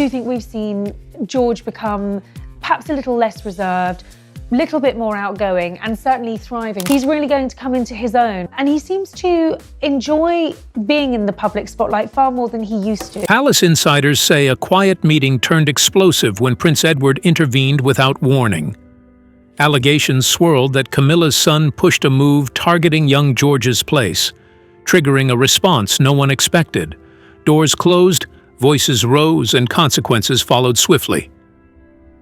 do think we've seen George become perhaps a little less reserved, a little bit more outgoing, and certainly thriving. He's really going to come into his own, and he seems to enjoy being in the public spotlight far more than he used to. Palace insiders say a quiet meeting turned explosive when Prince Edward intervened without warning. Allegations swirled that Camilla's son pushed a move targeting young George's place, triggering a response no one expected. Doors closed, voices rose, and consequences followed swiftly.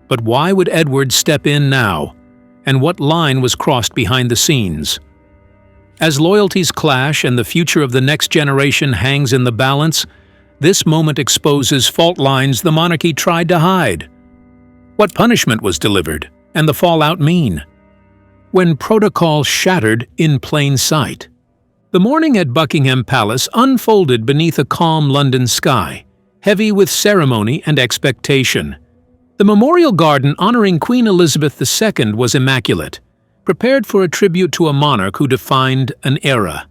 But why would Edward step in now? And what line was crossed behind the scenes? As loyalties clash and the future of the next generation hangs in the balance, this moment exposes fault lines the monarchy tried to hide. What punishment was delivered, and the fallout mean? When protocol shattered in plain sight. The morning at Buckingham Palace unfolded beneath a calm London sky, heavy with ceremony and expectation. The memorial garden honoring Queen Elizabeth II was immaculate, prepared for a tribute to a monarch who defined an era.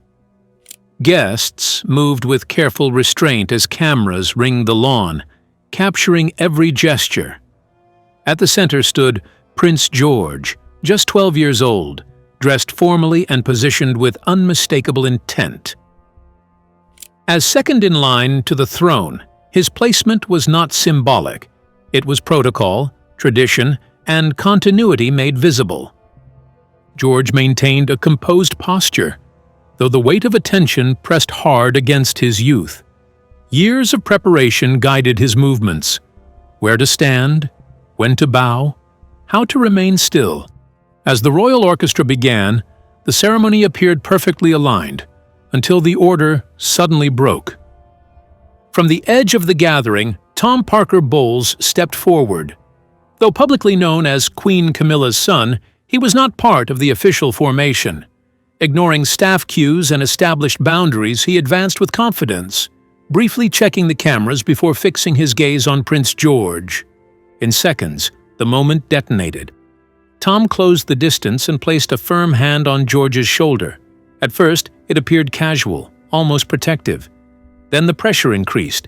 Guests moved with careful restraint as cameras ringed the lawn, capturing every gesture. At the center stood Prince George, just 12 years old, dressed formally and positioned with unmistakable intent. As second in line to the throne, his placement was not symbolic. It was protocol, tradition, and continuity made visible. George maintained a composed posture, though the weight of attention pressed hard against his youth. Years of preparation guided his movements: where to stand, when to bow, how to remain still. As the royal orchestra began, the ceremony appeared perfectly aligned, until the order suddenly broke. From the edge of the gathering, Tom Parker Bowles stepped forward. Though publicly known as Queen Camilla's son, he was not part of the official formation. Ignoring staff cues and established boundaries, he advanced with confidence, briefly checking the cameras before fixing his gaze on Prince George. In seconds, the moment detonated. Tom closed the distance and placed a firm hand on George's shoulder. At first, it appeared casual, almost protective. Then the pressure increased.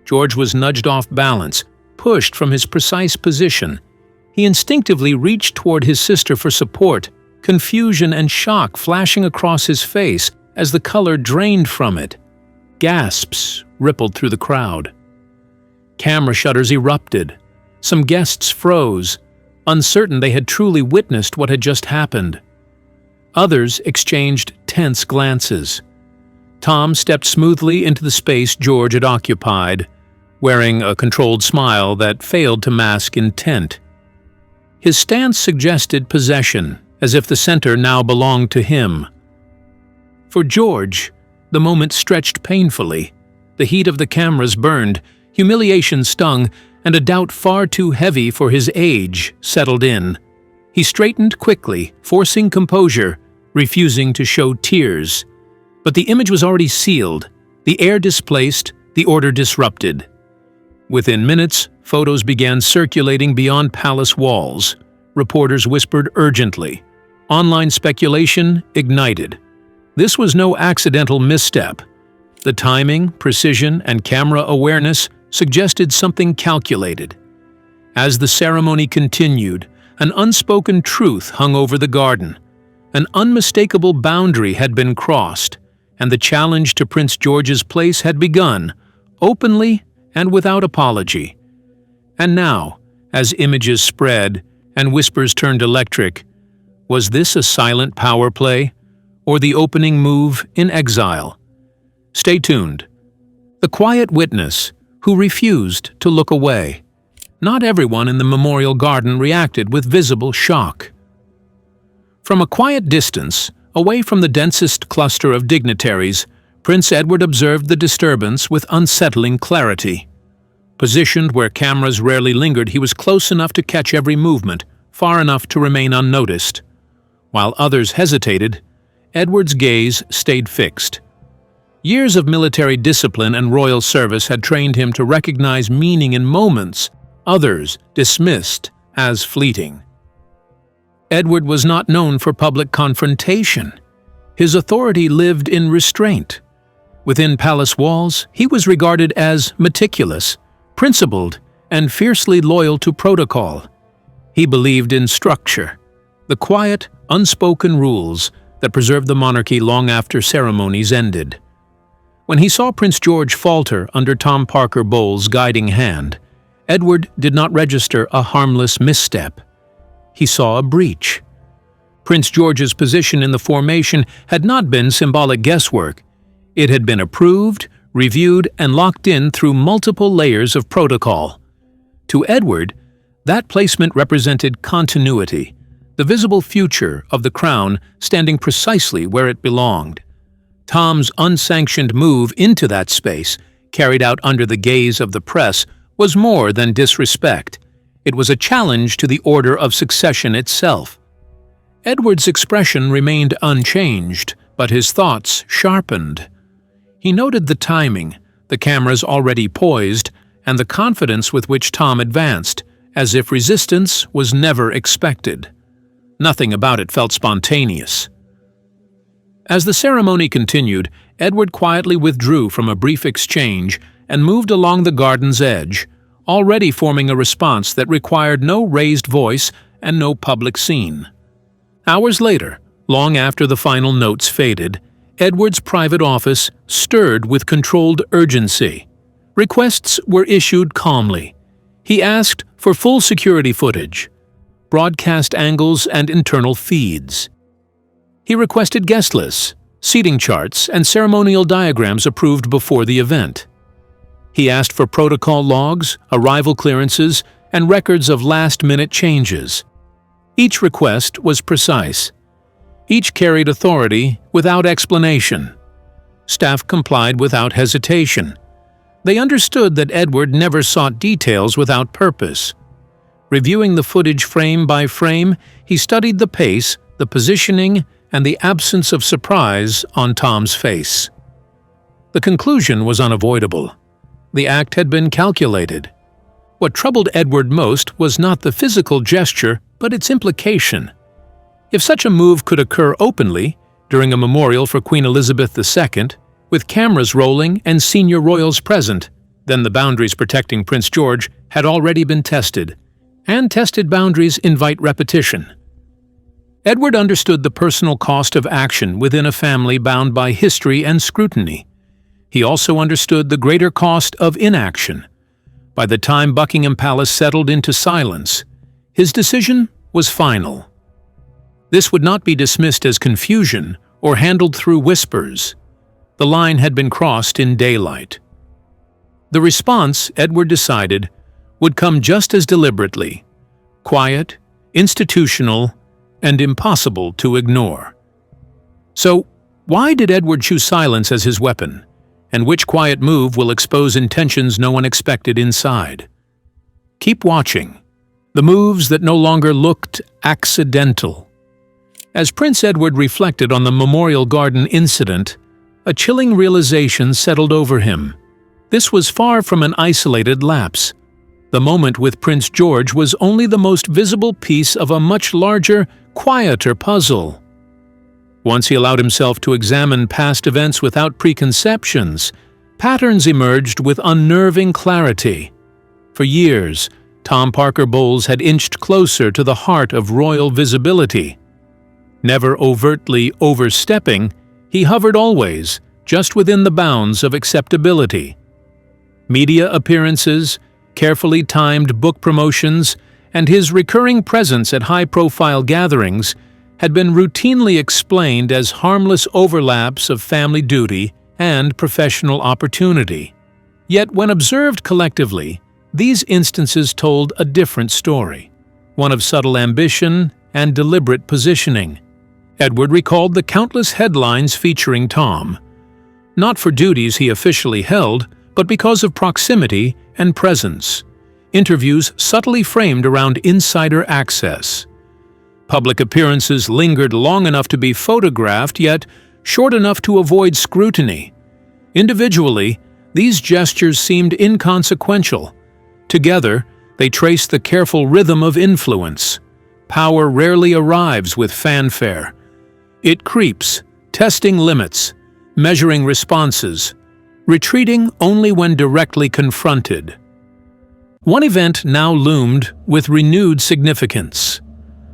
George was nudged off balance, pushed from his precise position. He instinctively reached toward his sister for support, confusion and shock flashing across his face as the color drained from it. Gasps rippled through the crowd. Camera shutters erupted. Some guests froze, uncertain they had truly witnessed what had just happened. Others exchanged tense glances. Tom stepped smoothly into the space George had occupied, wearing a controlled smile that failed to mask intent. His stance suggested possession, as if the center now belonged to him. For George, the moment stretched painfully. The heat of the cameras burned, humiliation stung, and a doubt far too heavy for his age settled in. He straightened quickly, forcing composure, refusing to show tears. But the image was already sealed, the air displaced, the order disrupted. Within minutes, photos began circulating beyond palace walls. Reporters whispered urgently. Online speculation ignited. This was no accidental misstep. The timing, precision, and camera awareness suggested something calculated. As the ceremony continued, an unspoken truth hung over the garden. An unmistakable boundary had been crossed, and the challenge to Prince George's place had begun, openly and without apology. And now, as images spread and whispers turned electric, was this a silent power play, or the opening move in exile? Stay tuned. The quiet witness who refused to look away. Not everyone in the memorial garden reacted with visible shock. From a quiet distance, away from the densest cluster of dignitaries, Prince Edward observed the disturbance with unsettling clarity. Positioned where cameras rarely lingered, he was close enough to catch every movement, far enough to remain unnoticed. While others hesitated, Edward's gaze stayed fixed. Years of military discipline and royal service had trained him to recognize meaning in moments others dismissed as fleeting. Edward was not known for public confrontation. His authority lived in restraint. Within palace walls, he was regarded as meticulous, principled, and fiercely loyal to protocol. He believed in structure, the quiet, unspoken rules that preserved the monarchy long after ceremonies ended. When he saw Prince George falter under Tom Parker Bowles' guiding hand, Edward did not register a harmless misstep. He saw a breach. Prince George's position in the formation had not been symbolic guesswork. It had been approved, reviewed, and locked in through multiple layers of protocol. To Edward, that placement represented continuity, the visible future of the crown standing precisely where it belonged. Tom's unsanctioned move into that space, carried out under the gaze of the press, was more than disrespect. It was a challenge to the order of succession itself. Edward's expression remained unchanged, but his thoughts sharpened. He noted the timing, the cameras already poised, and the confidence with which Tom advanced, as if resistance was never expected. Nothing about it felt spontaneous. As the ceremony continued, Edward quietly withdrew from a brief exchange and moved along the garden's edge, already forming a response that required no raised voice and no public scene. Hours later, long after the final notes faded, Edward's private office stirred with controlled urgency. Requests were issued calmly. He asked for full security footage, broadcast angles, and internal feeds. He requested guest lists, seating charts, and ceremonial diagrams approved before the event. He asked for protocol logs, arrival clearances, and records of last-minute changes. Each request was precise. Each carried authority without explanation. Staff complied without hesitation. They understood that Edward never sought details without purpose. Reviewing the footage frame by frame, he studied the pace, the positioning, and the absence of surprise on Tom's face. The conclusion was unavoidable. The act had been calculated. What troubled Edward most was not the physical gesture, but its implication. If such a move could occur openly, during a memorial for Queen Elizabeth II, with cameras rolling and senior royals present, then the boundaries protecting Prince George had already been tested, and tested boundaries invite repetition. Edward understood the personal cost of action within a family bound by history and scrutiny. He also understood the greater cost of inaction. By the time Buckingham Palace settled into silence, his decision was final. This would not be dismissed as confusion or handled through whispers. The line had been crossed in daylight. The response, Edward decided, would come just as deliberately, quiet, institutional, and impossible to ignore. So, why did Edward choose silence as his weapon? And which quiet move will expose intentions no one expected inside? Keep watching. The moves that no longer looked accidental. As Prince Edward reflected on the Memorial Garden incident, a chilling realization settled over him. This was far from an isolated lapse. The moment with Prince George was only the most visible piece of a much larger, quieter puzzle. Once he allowed himself to examine past events without preconceptions, patterns emerged with unnerving clarity. For years, Tom Parker Bowles had inched closer to the heart of royal visibility. Never overtly overstepping, he hovered always, just within the bounds of acceptability. Media appearances, carefully timed book promotions, and his recurring presence at high-profile gatherings had been routinely explained as harmless overlaps of family duty and professional opportunity. Yet when observed collectively, these instances told a different story, one of subtle ambition and deliberate positioning. Edward recalled the countless headlines featuring Tom, not for duties he officially held, but because of proximity and presence. Interviews subtly framed around insider access. Public appearances lingered long enough to be photographed, yet short enough to avoid scrutiny. Individually, these gestures seemed inconsequential. Together, they traced the careful rhythm of influence. Power rarely arrives with fanfare. It creeps, testing limits, measuring responses, retreating only when directly confronted. One event now loomed with renewed significance: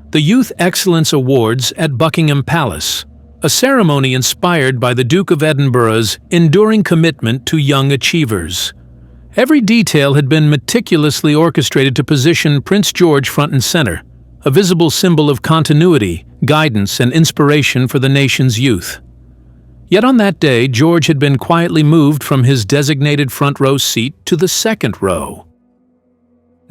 the Youth Excellence Awards at Buckingham Palace, a ceremony inspired by the Duke of Edinburgh's enduring commitment to young achievers. Every detail had been meticulously orchestrated to position Prince George front and center, a visible symbol of continuity, guidance, and inspiration for the nation's youth. Yet on that day, George had been quietly moved from his designated front row seat to the second row.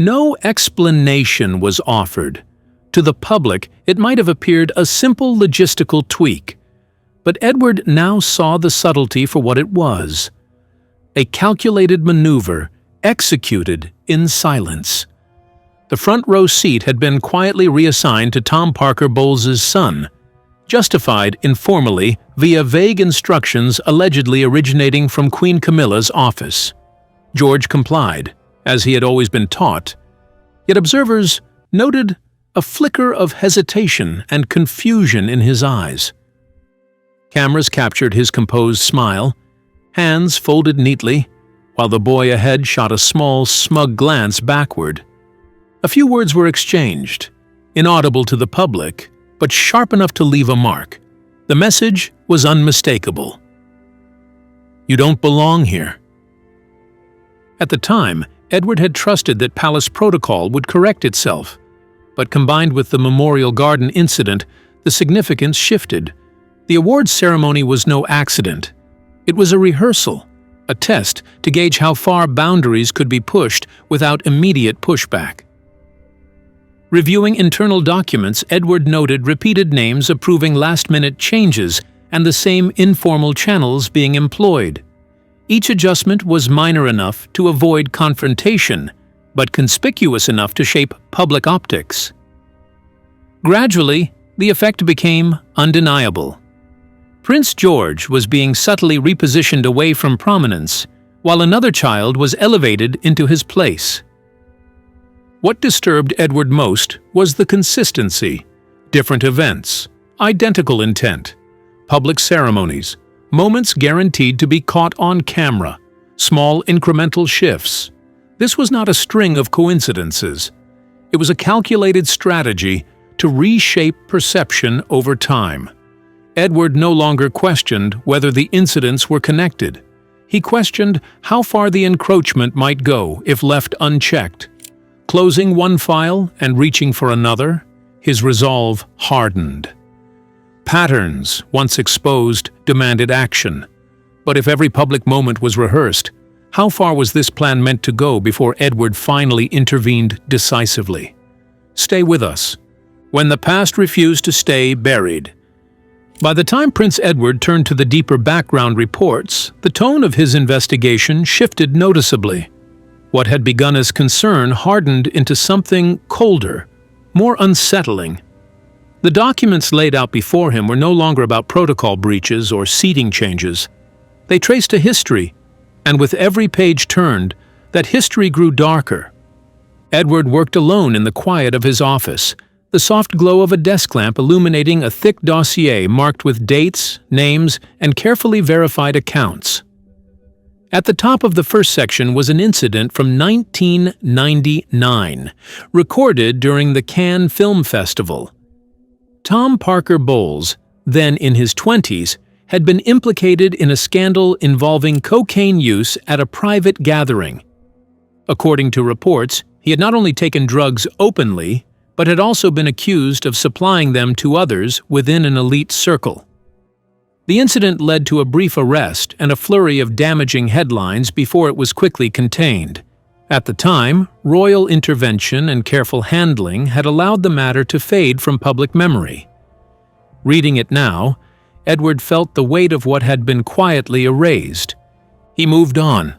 No explanation was offered. To the public, it might have appeared a simple logistical tweak, but Edward now saw the subtlety for what it was: a calculated maneuver executed in silence. The front row seat had been quietly reassigned to Tom Parker Bowles's son, justified informally via vague instructions allegedly originating from Queen Camilla's office. George complied, as he had always been taught, yet observers noted a flicker of hesitation and confusion in his eyes. Cameras captured his composed smile, hands folded neatly, while the boy ahead shot a small, smug glance backward. A few words were exchanged, inaudible to the public, but sharp enough to leave a mark. The message was unmistakable. "You don't belong here." At the time, Edward had trusted that palace protocol would correct itself, but combined with the Memorial Garden incident, the significance shifted. The awards ceremony was no accident. It was a rehearsal, a test to gauge how far boundaries could be pushed without immediate pushback. Reviewing internal documents, Edward noted repeated names approving last-minute changes and the same informal channels being employed. Each adjustment was minor enough to avoid confrontation, but conspicuous enough to shape public optics. Gradually, the effect became undeniable. Prince George was being subtly repositioned away from prominence, while another child was elevated into his place. What disturbed Edward most was the consistency: different events, identical intent, public ceremonies, moments guaranteed to be caught on camera, small incremental shifts. This was not a string of coincidences. It was a calculated strategy to reshape perception over time. Edward no longer questioned whether the incidents were connected. He questioned how far the encroachment might go if left unchecked. Closing one file and reaching for another, his resolve hardened. Patterns, once exposed, demanded action. But if every public moment was rehearsed, how far was this plan meant to go before Edward finally intervened decisively? Stay with us. When the past refused to stay buried. By the time Prince Edward turned to the deeper background reports, the tone of his investigation shifted noticeably. What had begun as concern hardened into something colder, more unsettling. The documents laid out before him were no longer about protocol breaches or seating changes. They traced a history, and with every page turned, that history grew darker. Edward worked alone in the quiet of his office, the soft glow of a desk lamp illuminating a thick dossier marked with dates, names, and carefully verified accounts. At the top of the first section was an incident from 1999, recorded during the Cannes Film Festival. Tom Parker Bowles, then in his 20s, had been implicated in a scandal involving cocaine use at a private gathering. According to reports, he had not only taken drugs openly, but had also been accused of supplying them to others within an elite circle. The incident led to a brief arrest and a flurry of damaging headlines before it was quickly contained. At the time, royal intervention and careful handling had allowed the matter to fade from public memory. Reading it now, Edward felt the weight of what had been quietly erased. He moved on.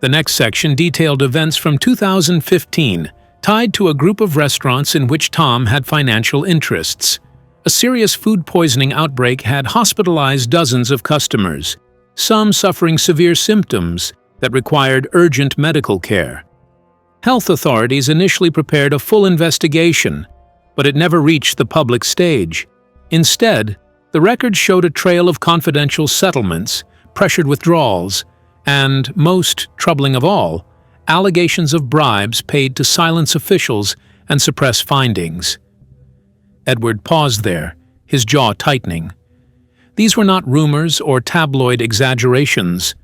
The next section detailed events from 2015, tied to a group of restaurants in which Tom had financial interests. A serious food poisoning outbreak had hospitalized dozens of customers, some suffering severe symptoms that required urgent medical care. Health authorities initially prepared a full investigation, but it never reached the public stage. Instead, the record showed a trail of confidential settlements, pressured withdrawals, and, most troubling of all, allegations of bribes paid to silence officials and suppress findings. Edward paused there, his jaw tightening. These were not rumors or tabloid exaggerations.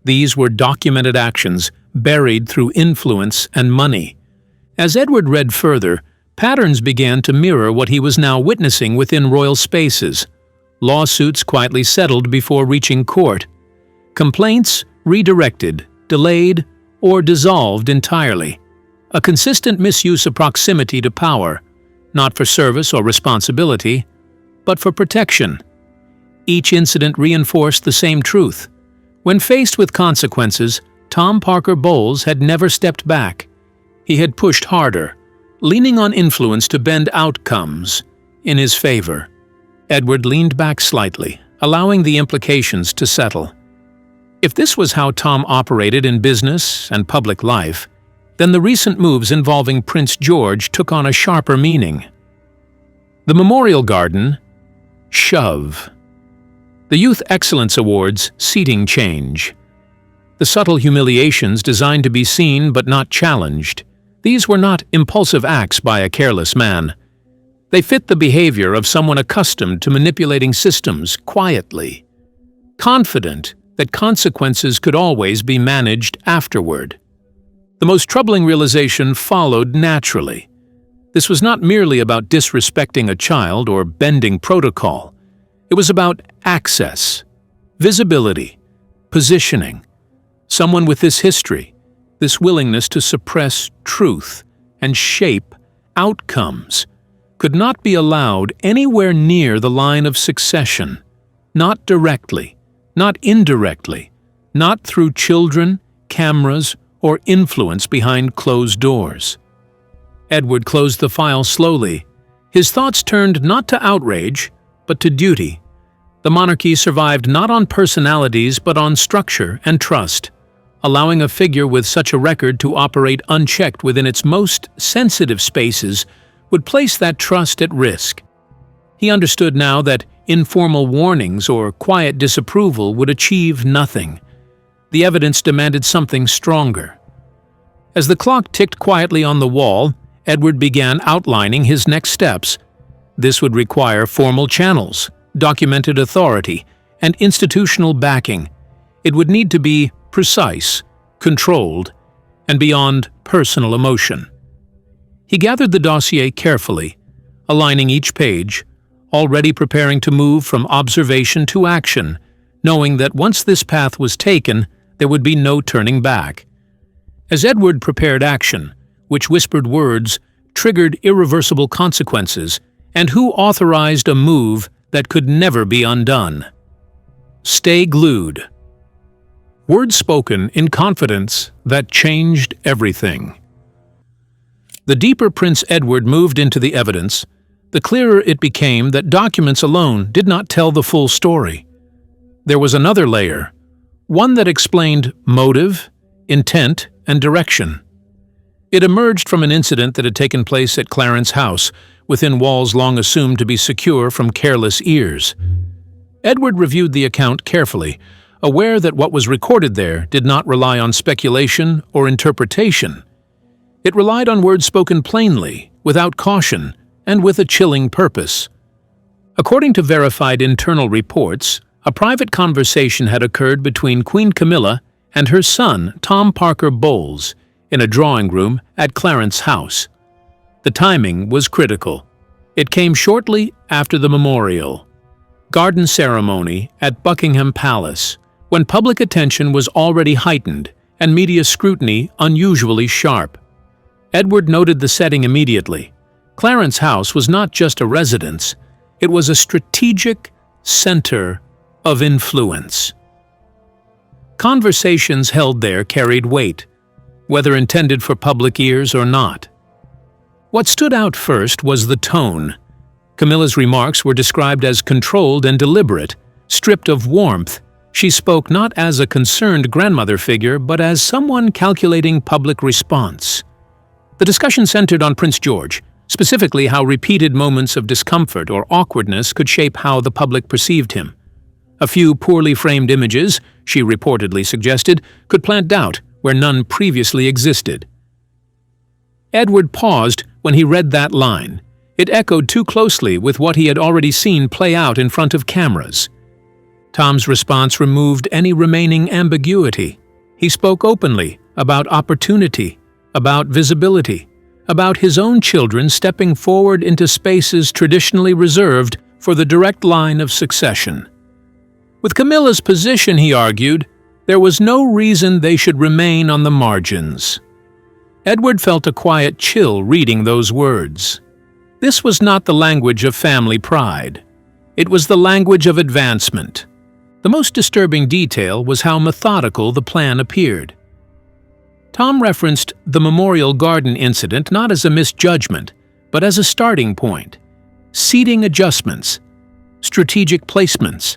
These were documented actions buried through influence and money. As Edward read further, patterns began to mirror what he was now witnessing within royal spaces. Lawsuits quietly settled before reaching court. Complaints redirected, delayed, or dissolved entirely. A consistent misuse of proximity to power, not for service or responsibility, but for protection. Each incident reinforced the same truth. When faced with consequences, Tom Parker Bowles had never stepped back. He had pushed harder, leaning on influence to bend outcomes in his favor. Edward leaned back slightly, allowing the implications to settle. If this was how Tom operated in business and public life, then the recent moves involving Prince George took on a sharper meaning. The Memorial Garden, shove. The Youth Excellence Awards, seating change. The subtle humiliations designed to be seen but not challenged. These were not impulsive acts by a careless man. They fit the behavior of someone accustomed to manipulating systems quietly, confident that consequences could always be managed afterward. The most troubling realization followed naturally. This was not merely about disrespecting a child or bending protocol. It was about access, visibility, positioning. Someone with this history, this willingness to suppress truth and shape outcomes, could not be allowed anywhere near the line of succession, not directly, not indirectly, not through children, cameras, or influence behind closed doors. Edward closed the file slowly. His thoughts turned not to outrage, but to duty. The monarchy survived not on personalities but on structure and trust. Allowing a figure with such a record to operate unchecked within its most sensitive spaces would place that trust at risk. He understood now that informal warnings or quiet disapproval would achieve nothing. The evidence demanded something stronger. As the clock ticked quietly on the wall, Edward began outlining his next steps. This would require formal channels, documented authority, and institutional backing. It would need to be precise, controlled, and beyond personal emotion. He gathered the dossier carefully, aligning each page, already preparing to move from observation to action, knowing that once this path was taken, there would be no turning back. As Edward prepared action, which whispered words, triggered irreversible consequences, and who authorized a move that could never be undone. Stay glued. Words spoken in confidence that changed everything. The deeper Prince Edward moved into the evidence, the clearer it became that documents alone did not tell the full story. There was another layer, one that explained motive, intent, and direction. It emerged from an incident that had taken place at Clarence House, within walls long assumed to be secure from careless ears. Edward reviewed the account carefully, aware that what was recorded there did not rely on speculation or interpretation. It relied on words spoken plainly, without caution, and with a chilling purpose. According to verified internal reports, a private conversation had occurred between Queen Camilla and her son, Tom Parker Bowles, in a drawing room at Clarence House. The timing was critical. It came shortly after the memorial garden ceremony at Buckingham Palace, when public attention was already heightened and media scrutiny unusually sharp. Edward noted the setting immediately. Clarence House was not just a residence, it was a strategic center of influence. Conversations held there carried weight, whether intended for public ears or not. What stood out first was the tone. Camilla's remarks were described as controlled and deliberate, stripped of warmth. She spoke not as a concerned grandmother figure, but as someone calculating public response. The discussion centered on Prince George, specifically how repeated moments of discomfort or awkwardness could shape how the public perceived him. A few poorly framed images, she reportedly suggested, could plant doubt, where none previously existed. Edward paused when he read that line. It echoed too closely with what he had already seen play out in front of cameras. Tom's response removed any remaining ambiguity. He spoke openly about opportunity, about visibility, about his own children stepping forward into spaces traditionally reserved for the direct line of succession. With Camilla's position, he argued, there was no reason they should remain on the margins. Edward felt a quiet chill reading those words. This was not the language of family pride. It was the language of advancement. The most disturbing detail was how methodical the plan appeared. Tom referenced the Memorial Garden incident not as a misjudgment, but as a starting point. Seating adjustments, strategic placements,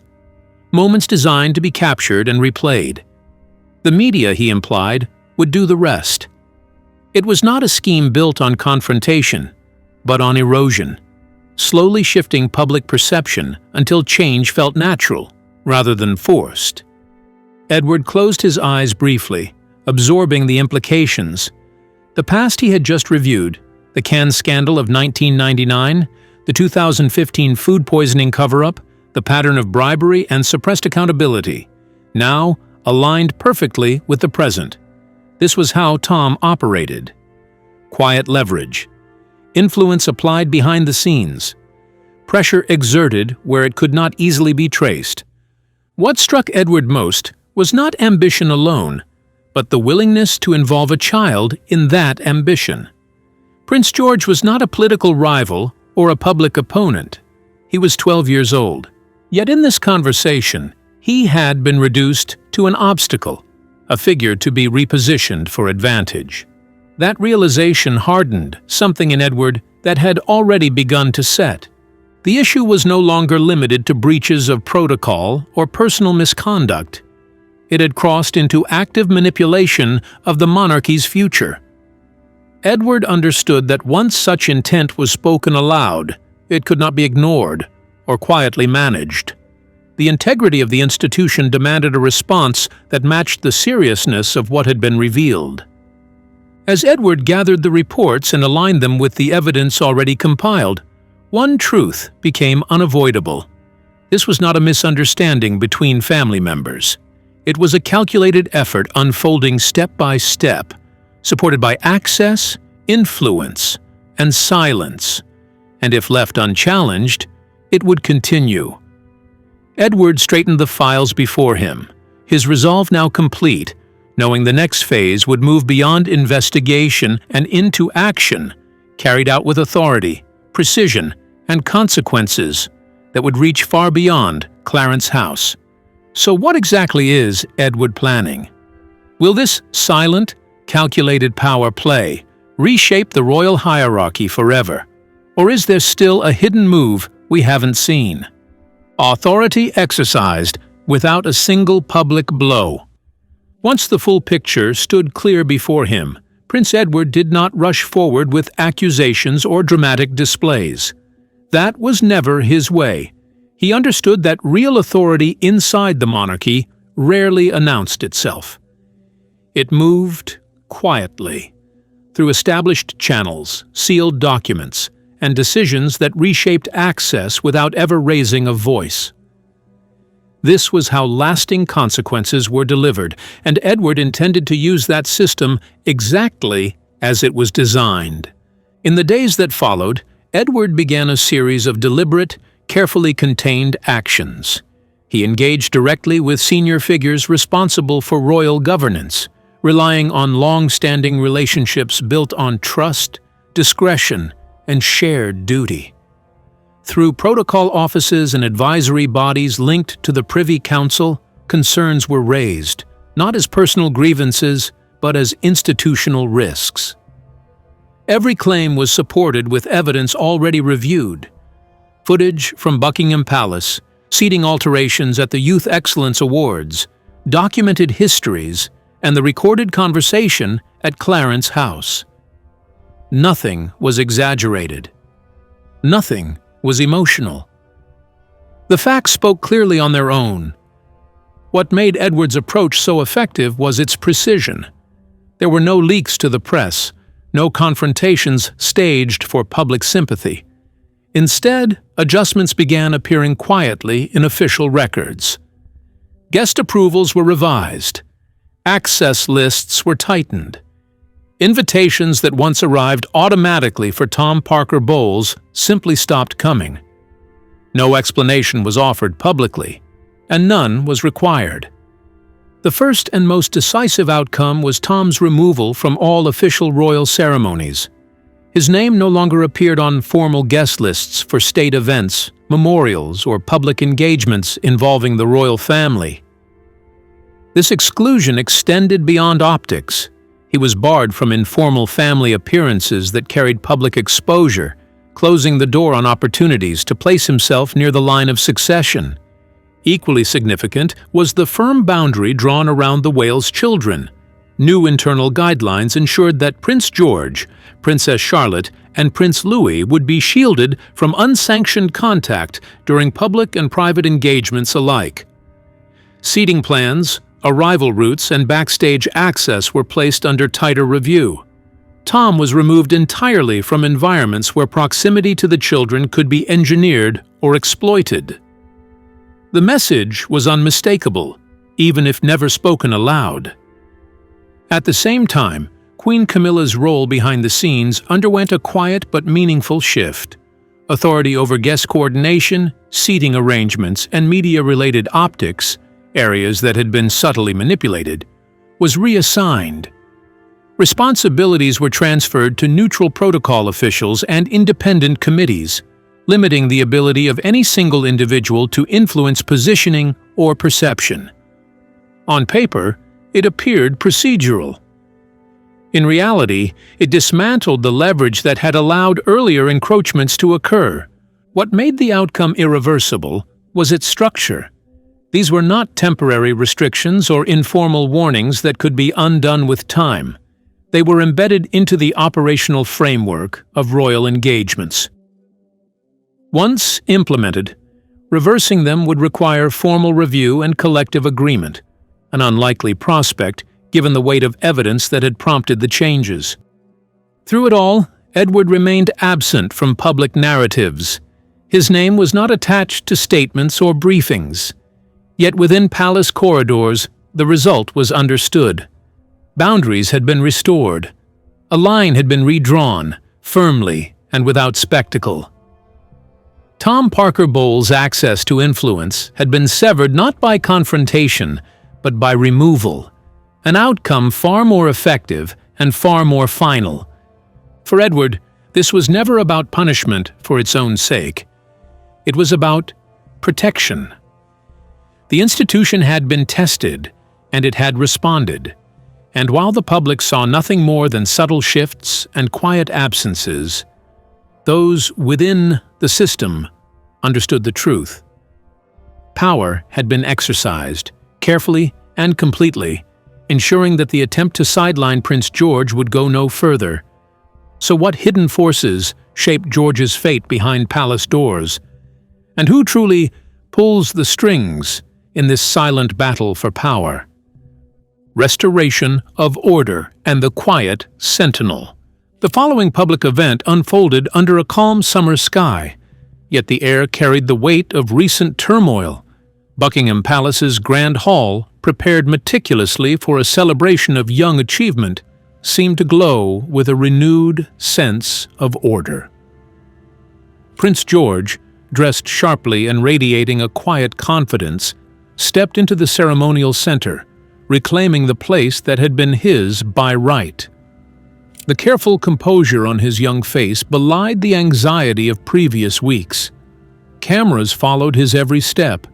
moments designed to be captured and replayed. The media, he implied, would do the rest. It was not a scheme built on confrontation, but on erosion, slowly shifting public perception until change felt natural, rather than forced. Edward closed his eyes briefly, absorbing the implications. The past he had just reviewed, the can scandal of 1999, the 2015 food poisoning cover-up, the pattern of bribery and suppressed accountability, now aligned perfectly with the present. This was how Tom operated. Quiet leverage. Influence applied behind the scenes. Pressure exerted where it could not easily be traced. What struck Edward most was not ambition alone, but the willingness to involve a child in that ambition. Prince George was not a political rival or a public opponent. He was 12 years old. Yet in this conversation, he had been reduced to an obstacle, a figure to be repositioned for advantage. That realization hardened something in Edward that had already begun to set. The issue was no longer limited to breaches of protocol or personal misconduct. It had crossed into active manipulation of the monarchy's future. Edward understood that once such intent was spoken aloud, it could not be ignored or quietly managed. The integrity of the institution demanded a response that matched the seriousness of what had been revealed. As Edward gathered the reports and aligned them with the evidence already compiled, one truth became unavoidable. This was not a misunderstanding between family members. It was a calculated effort unfolding step by step, supported by access, influence, and silence. And if left unchallenged, it would continue. Edward straightened the files before him, his resolve now complete, knowing the next phase would move beyond investigation and into action, carried out with authority, precision, and consequences that would reach far beyond Clarence House. So what exactly is Edward planning? Will this silent, calculated power play reshape the royal hierarchy forever? Or is there still a hidden move we haven't seen? Authority exercised without a single public blow. Once the full picture stood clear before him, Prince Edward did not rush forward with accusations or dramatic displays. That was never his way. He understood that real authority inside the monarchy rarely announced itself. It moved quietly, through established channels, sealed documents, and decisions that reshaped access without ever raising a voice. This was how lasting consequences were delivered, and Edward intended to use that system exactly as it was designed. In the days that followed, Edward began a series of deliberate, carefully contained actions. He engaged directly with senior figures responsible for royal governance, relying on long-standing relationships built on trust, discretion, and shared duty. Through protocol offices and advisory bodies linked to the Privy Council, concerns were raised, not as personal grievances, but as institutional risks. Every claim was supported with evidence already reviewed. Footage from Buckingham Palace, seating alterations at the Youth Excellence Awards, documented histories, and the recorded conversation at Clarence House. Nothing was exaggerated. Nothing was emotional. The facts spoke clearly on their own. What made Edward's approach so effective was its precision. There were no leaks to the press, no confrontations staged for public sympathy. Instead, adjustments began appearing quietly in official records. Guest approvals were revised. Access lists were tightened. Invitations that once arrived automatically for Tom Parker Bowles simply stopped coming. No explanation was offered publicly, and none was required. The first and most decisive outcome was Tom's removal from all official royal ceremonies. His name no longer appeared on formal guest lists for state events, memorials, or public engagements involving the royal family. This exclusion extended beyond optics. He was barred from informal family appearances that carried public exposure, closing the door on opportunities to place himself near the line of succession. Equally significant was the firm boundary drawn around the Wales children. New internal guidelines ensured that Prince George, Princess Charlotte, and Prince Louis would be shielded from unsanctioned contact during public and private engagements alike. Seating plans, arrival routes, and backstage access were placed under tighter review. Tom was removed entirely from environments where proximity to the children could be engineered or exploited. The message was unmistakable, even if never spoken aloud. At the same time, Queen Camilla's role behind the scenes underwent a quiet but meaningful shift. Authority over guest coordination, seating arrangements, and media-related optics, areas that had been subtly manipulated, was reassigned. Responsibilities were transferred to neutral protocol officials and independent committees, limiting the ability of any single individual to influence positioning or perception. On paper, it appeared procedural. In reality, it dismantled the leverage that had allowed earlier encroachments to occur. What made the outcome irreversible was its structure. These were not temporary restrictions or informal warnings that could be undone with time. They were embedded into the operational framework of royal engagements. Once implemented, reversing them would require formal review and collective agreement, an unlikely prospect given the weight of evidence that had prompted the changes. Through it all, Edward remained absent from public narratives. His name was not attached to statements or briefings. Yet within palace corridors, the result was understood. Boundaries had been restored. A line had been redrawn, firmly and without spectacle. Tom Parker Bowles' access to influence had been severed not by confrontation, but by removal, an outcome far more effective and far more final. For Edward, this was never about punishment for its own sake. It was about protection. The institution had been tested, and it had responded. And while the public saw nothing more than subtle shifts and quiet absences, those within the system understood the truth. Power had been exercised, carefully and completely, ensuring that the attempt to sideline Prince George would go no further. So what hidden forces shaped George's fate behind palace doors? And who truly pulls the strings in this silent battle for power? Restoration of order and the quiet sentinel. The following public event unfolded under a calm summer sky, yet the air carried the weight of recent turmoil. Buckingham Palace's Grand Hall, prepared meticulously for a celebration of young achievement, seemed to glow with a renewed sense of order. Prince George, dressed sharply and radiating a quiet confidence, stepped into the ceremonial center, reclaiming the place that had been his by right. The careful composure on his young face belied the anxiety of previous weeks. Cameras followed his every step,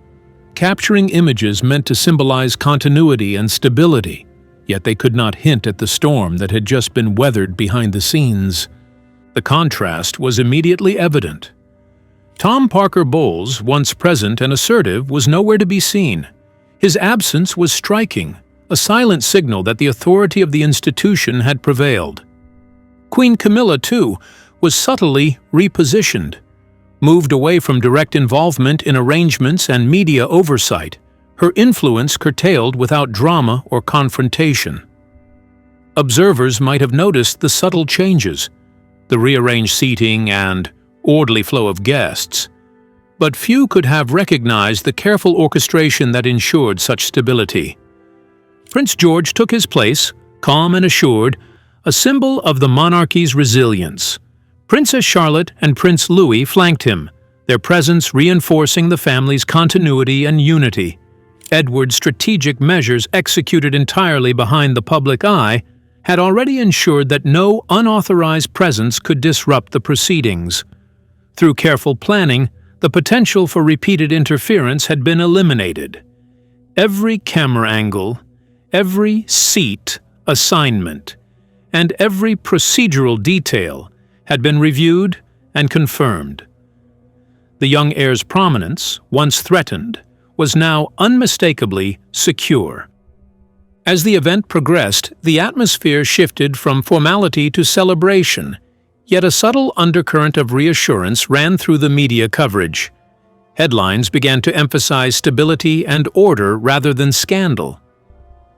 capturing images meant to symbolize continuity and stability, yet they could not hint at the storm that had just been weathered behind the scenes. The contrast was immediately evident. Tom Parker Bowles, once present and assertive, was nowhere to be seen. His absence was striking, a silent signal that the authority of the institution had prevailed. Queen Camilla, too, was subtly repositioned, moved away from direct involvement in arrangements and media oversight, her influence curtailed without drama or confrontation. Observers might have noticed the subtle changes, the rearranged seating and orderly flow of guests, but few could have recognized the careful orchestration that ensured such stability. Prince George took his place, calm and assured, a symbol of the monarchy's resilience. Princess Charlotte and Prince Louis flanked him, their presence reinforcing the family's continuity and unity. Edward's strategic measures, executed entirely behind the public eye, had already ensured that no unauthorized presence could disrupt the proceedings. Through careful planning, the potential for repeated interference had been eliminated. Every camera angle, every seat assignment, and every procedural detail had been reviewed and confirmed. The young heir's prominence, once threatened, was now unmistakably secure. As the event progressed, the atmosphere shifted from formality to celebration, yet a subtle undercurrent of reassurance ran through the media coverage. Headlines began to emphasize stability and order rather than scandal.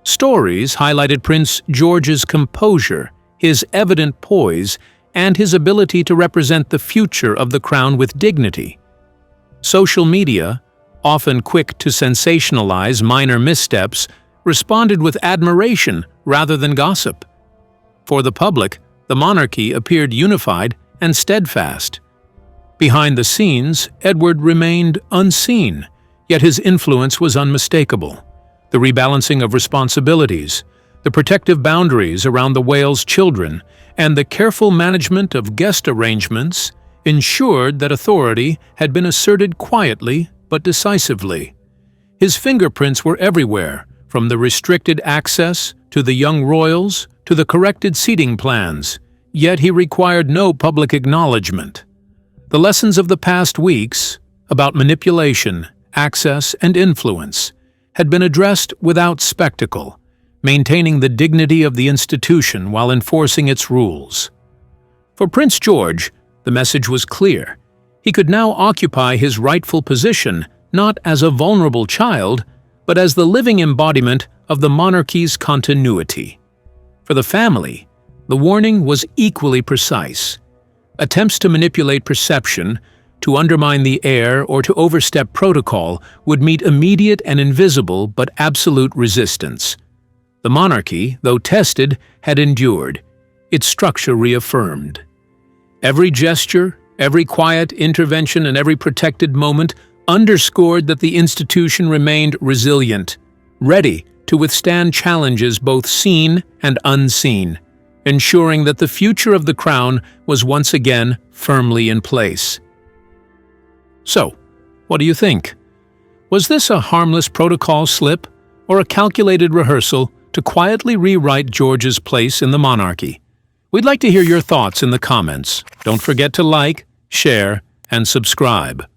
Stories highlighted Prince George's composure, his evident poise, and his ability to represent the future of the crown with dignity. Social media, often quick to sensationalize minor missteps, responded with admiration rather than gossip. For the public, the monarchy appeared unified and steadfast. Behind the scenes, Edward remained unseen, yet his influence was unmistakable. The rebalancing of responsibilities, the protective boundaries around the Wales children, and the careful management of guest arrangements ensured that authority had been asserted quietly but decisively. His fingerprints were everywhere, from the restricted access to the young royals to the corrected seating plans, yet he required no public acknowledgement. The lessons of the past weeks about manipulation, access, and influence had been addressed without spectacle, maintaining the dignity of the institution while enforcing its rules. For Prince George, the message was clear. He could now occupy his rightful position not as a vulnerable child, but as the living embodiment of the monarchy's continuity. For the family, the warning was equally precise. Attempts to manipulate perception, to undermine the heir, or to overstep protocol would meet immediate and invisible but absolute resistance. The monarchy, though tested, had endured, its structure reaffirmed. Every gesture, every quiet intervention, and every protected moment underscored that the institution remained resilient, ready to withstand challenges both seen and unseen, ensuring that the future of the crown was once again firmly in place. So, what do you think? Was this a harmless protocol slip or a calculated rehearsal to quietly rewrite George's place in the monarchy? We'd like to hear your thoughts in the comments. Don't forget to like, share, and subscribe.